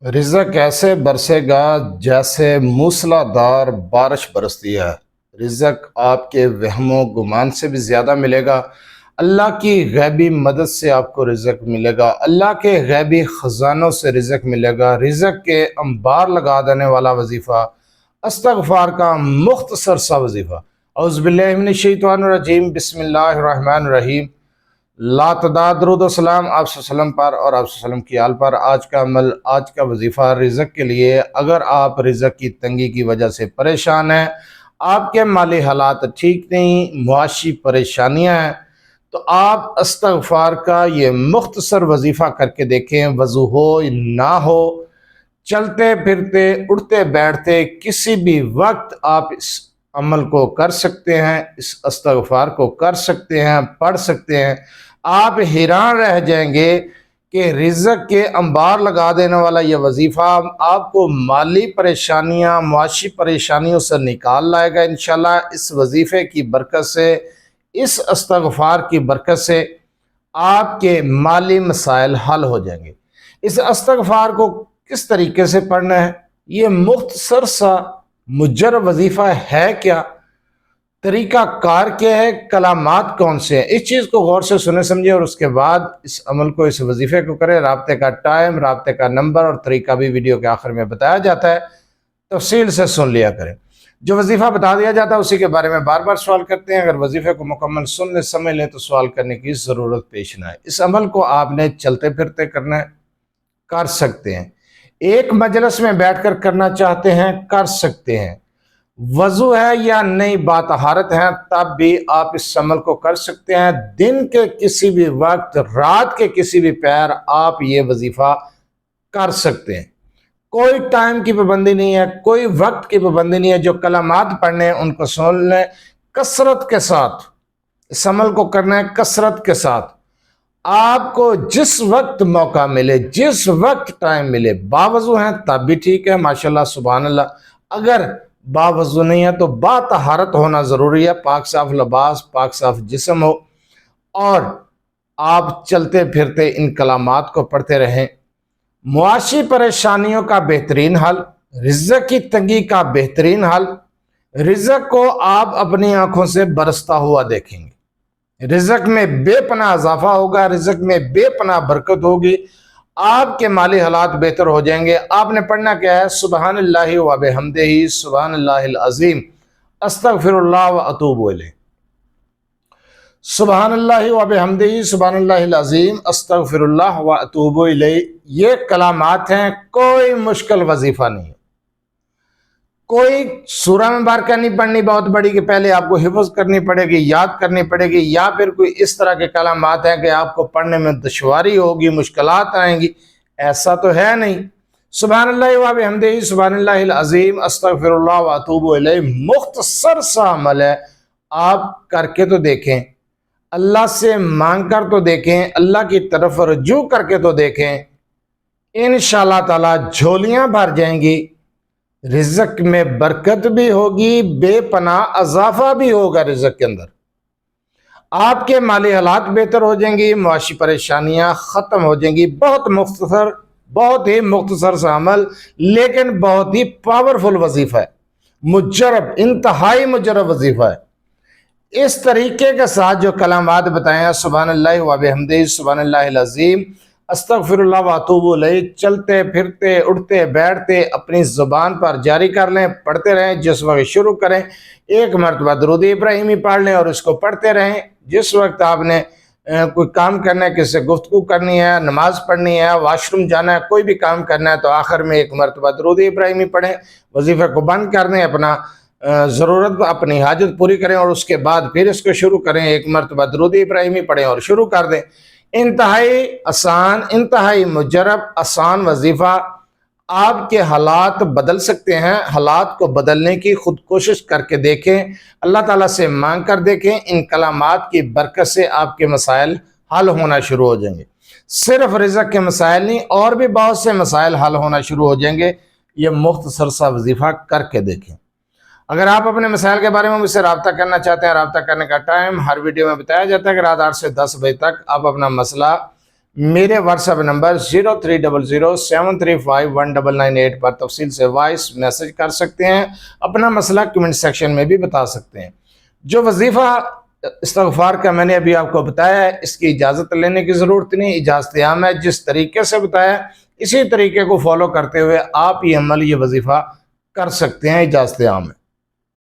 रिज़्क़ ऐसे बरसेगा जैसे मूसलाधार बारिश बरसती है। रिज़्क़ आपके वहमो गुमान से भी ज़्यादा मिलेगा। अल्लाह की गैबी मदद से आपको रिज़्क़ मिलेगा। अल्लाह के गैबी ख़ज़ानों से रिज़्क़ मिलेगा। रिज़्क़ के अंबार लगा देने वाला वजीफ़ा, इस्तग़फ़ार का मुख्तसर सा वजीफ़ा। औज़ु बिल्लाहि मिनश शैतानिर रजीम, बिस्मिल्लाहिर रहमानिर रहीम। लातदाद दरूद व सलाम आप वसल्लम पर और आप वसल्लम की आल पर। आज का अमल, आज का वजीफ़ा रिज़्क़ के लिए। अगर आप रिज़्क़ की तंगी की वजह से परेशान हैं, आपके माली हालात ठीक नहीं, मुआशी परेशानियां हैं, तो आप इस्तग़फ़ार का ये मुख्तसर वजीफ़ा करके देखें। वज़ू हो ना हो, चलते फिरते उठते बैठते किसी भी वक्त आप इस अमल को कर सकते हैं, इस इस्तग़फ़ार को कर सकते हैं, पढ़ सकते हैं। आप हैरान रह जाएंगे कि रिज़्क़ के अंबार लगा देने वाला यह वजीफ़ा आपको माली परेशानियां, मुआशी परेशानियों से निकाल लाएगा इंशाल्लाह। इस वजीफ़े की बरकत से, इस इस्तग़फ़ार की बरकत से आपके माली मसाइल हल हो जाएंगे। इस इस्तग़फ़ार को किस तरीके से पढ़ना है, ये मुख्तसर सा मुजर्रब वजीफ़ा है क्या, तरीका कार क्या है, कलामात कौन से हैं, इस चीज़ को गौर से सुने समझे और उसके बाद इस अमल को, इस वजीफ़े को करें। राब्ते का टाइम, राब्ते का नंबर और तरीका भी वीडियो के आखिर में बताया जाता है, तफसील से सुन लिया करें। जो वजीफ़ा बता दिया जाता है उसी के बारे में बार बार सवाल करते हैं। अगर वजीफ़े को मुकम्मल सुन ले, समझ लें, तो सवाल करने की ज़रूरत पेश ना आए। इस अमल को आपने चलते फिरते करना है, कर सकते हैं। एक मजलिस में बैठकर करना चाहते हैं, कर सकते हैं। वजू है या नहीं, बातहारत है, तब भी आप इस अमल को कर सकते हैं। दिन के किसी भी वक्त, रात के किसी भी पहर आप ये वजीफा कर सकते हैं। कोई टाइम की पाबंदी नहीं है, कोई वक्त की पाबंदी नहीं है। जो कलामात पढ़ने हैं उनको सुन लें कसरत के साथ। इस अमल को करना है कसरत के साथ। आपको जिस वक्त मौका मिले, जिस वक्त टाइम मिले, बावजू हैं तब भी ठीक है, माशाल्लाह सुभान अल्लाह। अगर बावजू नहीं है तो बातहारत होना ज़रूरी है, पाक साफ लिबास, पाक साफ जिस्म हो, और आप चलते फिरते इन कलामात को पढ़ते रहें। मुआशी परेशानियों का बेहतरीन हल, रिज़्क़ की तंगी का बेहतरीन हल। रिज़्क़ को आप अपनी आंखों से बरसता हुआ देखेंगे। रिज़्क़ में बेपनाह इजाफा होगा, रिज़्क़ में बेपनाह बरकत होगी, आपके माली हालात बेहतर हो जाएंगे। आपने पढ़ना क्या है? सुबहानल्लाहि व बिहम्दिही सुबहानल्लाहिल अज़ीम अस्तगफिरुल्लाह व अतूबु इलैह। सुबहानल्लाहि व बिहम्दिही सुबहानल्लाहिल अज़ीम अस्तगफिरुल्लाह व अतूबु इलैह। ये कलामात हैं, कोई मुश्किल वजीफा नहीं है। कोई सूरह मुबारक नहीं पढ़नी बहुत बड़ी कि पहले आपको हिफ्ज़ करनी पड़ेगी, याद करनी पड़ेगी, या फिर कोई इस तरह के कलामात हैं कि आपको पढ़ने में दुश्वारी होगी, मुश्किलात आएंगी। ऐसा तो है नहीं। सुबहानल्लाहि व बिहम्दिही सुबहानल्लाहिल अज़ीम अस्तगफिरुल्लाह व अतूबु इलैह मुख्तसर सा अमल है। आप करके तो देखें, अल्लाह से मांग कर तो देखें, अल्लाह की तरफ रजू करके तो देखें, इंशाअल्लाह ताला झोलियां भर जाएंगी। रिज़्क़ में बरकत भी होगी, बेपनाह इजाफा भी होगा रिज़्क़ के अंदर। आपके माली हालात बेहतर हो जाएंगी, मुआशी परेशानियां ख़त्म हो जाएंगी। बहुत मुख्तसर, बहुत ही मुख्तसर सा अमल, लेकिन बहुत ही पावरफुल वजीफ़ा है, मुजर्रब, इंतहाई मुजर्रब वजीफ़ा है। इस तरीके के साथ जो कलामात बताए हैं, सुबहानल्लाहि व बिहम्दिही सुबहानल्लाहिल अज़ीम अस्तगफिरुल्लाह व अतूबु इलैह, चलते फिरते उठते बैठते अपनी ज़ुबान पर जारी कर लें, पढ़ते रहें। जिस वक्त शुरू करें एक मरतबा दरूद इब्राहिमी पढ़ लें और इसको पढ़ते रहें। जिस वक्त आपने कोई काम करना है, किससे गुफ्तगू करनी है, नमाज पढ़नी है, वाशरूम जाना है, कोई भी काम करना है, तो आखिर में एक मरतबा दरूद इब्राहिमी पढ़ें, वजीफ़े को बंद कर दें, अपना ज़रूरत, अपनी हाजत पूरी करें और उसके बाद फिर इसको शुरू करें। एक मरतबा दरूद इब्राहिमी पढ़ें और शुरू कर दें। इंतहाई आसान, इंतहाई मुजर्रब आसान वजीफ़ा। आपके हालात बदल सकते हैं। हालात को बदलने की खुद कोशिश करके देखें, अल्लाह ताला से मांग कर देखें। इन कलामात की बरकत से आपके मसाइल हल होना शुरू हो जाएंगे। सिर्फ रिज़्क़ के मसाइल नहीं, और भी बहुत से मसाइल हल होना शुरू हो जाएंगे। ये मुख्तसर सा वजीफ़ा करके देखें। अगर आप अपने मसाइल के बारे में मुझसे रब्ता करना चाहते हैं, रब्ता करने का टाइम हर वीडियो में बताया जाता है कि रात 8 से 10 बजे तक आप अपना मसला میرے واٹس ایپ نمبر 030073519998 پر تفصیل سے وائس میسج کر سکتے ہیں، اپنا مسئلہ کمنٹ سیکشن میں بھی بتا سکتے ہیں۔ جو وظیفہ استغفار کا میں نے ابھی آپ کو بتایا ہے، اس کی اجازت لینے کی ضرورت نہیں، اجازت عام ہے۔ جس طریقے سے بتایا اسی طریقے کو فالو کرتے ہوئے آپ یہ عمل، یہ وظیفہ کر سکتے ہیں، اجازت عام ہے۔